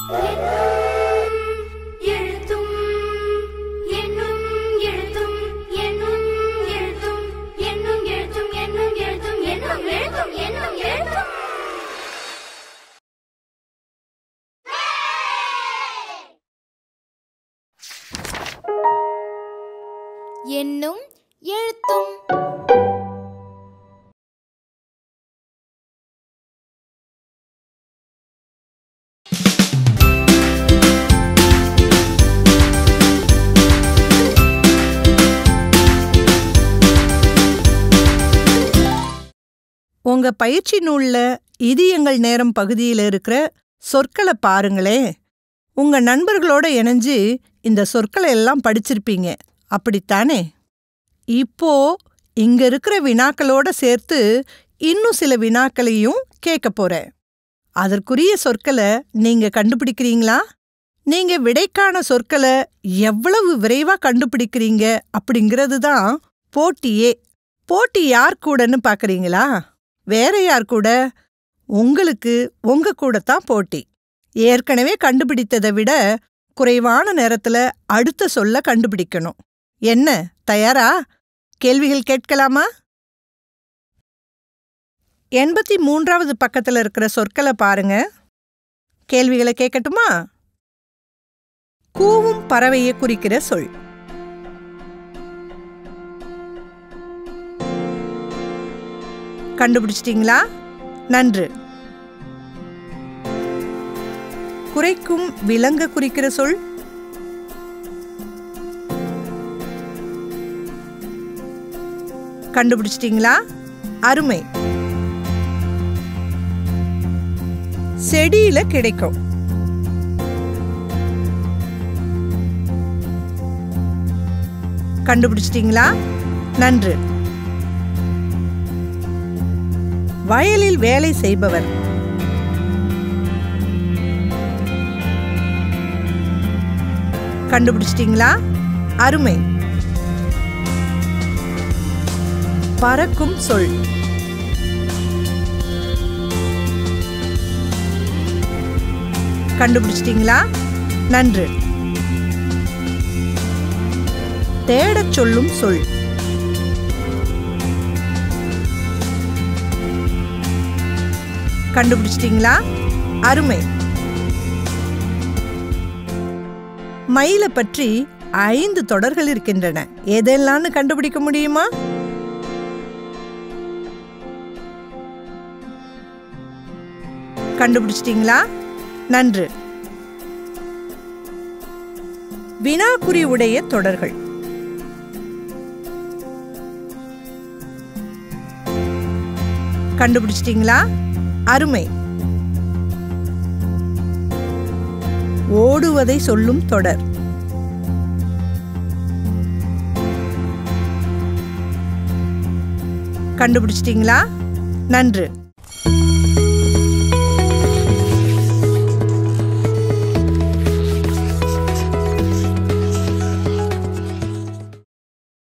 என்னும் எழுத்தும். உங்க பயிற்சி நூல்ல இது எங்கள் நேரம் பகுதியில் இருக்கிற சொற்களை பாருங்களேன். உங்க நண்பர்களோட இணைஞ்சு இந்த சொற்களை எல்லாம் படிச்சிருப்பீங்க, அப்படித்தானே? இப்போ இங்க இருக்கிற வினாக்களோட சேர்த்து இன்னும் சில வினாக்களையும் கேட்க போறேன். அதற்குரிய சொற்களை நீங்க கண்டுபிடிக்கிறீங்களா? நீங்க விடைக்கான சொற்களை எவ்வளவு விரைவா கண்டுபிடிக்கிறீங்க அப்படிங்கிறது தான் போட்டியே. போட்டி யார் கூடன்னு பார்க்கறீங்களா? வேற யார் கூட? உங்களுக்கு உங்க கூட தான் போட்டி. ஏற்கனவே கண்டுபிடித்ததை விட குறைவான நேரத்துல அடுத்த சொல்ல கண்டுபிடிக்கணும். என்ன, தயாரா? கேள்விகள் கேட்கலாமா? 83வது பக்கத்துல இருக்கிற சொற்களை பாருங்க. கேள்விகளை கேட்கட்டுமா? கூவும் பறவையை குறிக்கிற சொல். கண்டுபிடிச்சிட்டீங்களா? நன்று. குரைக்கும் விலங்கு குறிக்கிற சொல். கண்டுபிடிச்சிட்டீங்களா? அருமை. செடியில கிடைக்கும். கண்டுபிடிச்சிட்டீங்களா? நன்று. வயலில் வேலை செய்பவர். கண்டுபிடிச்சிட்டீங்களா? அருமை. பறக்கும் சொல். கண்டுபிடிச்சிட்டீங்களா? நன்று. தேடச் சொல்லும் சொல். கண்டுபிடிச்சிட்டீங்களா? அருமை. மயில பற்றி 5 தொடர்கள் இருக்கின்றன. எதெல்லாம்னு கண்டுபிடிக்க முடியுமா? கண்டுபிடிச்சிட்டீங்களா? நன்று. வினாக்குறி உடைய தொடர்கள். கண்டுபிடிச்சிட்டீங்களா? அருமை. ஓடுவதை சொல்லும் தொடர். கண்டுபிடிச்சிட்டீங்களா? நன்று.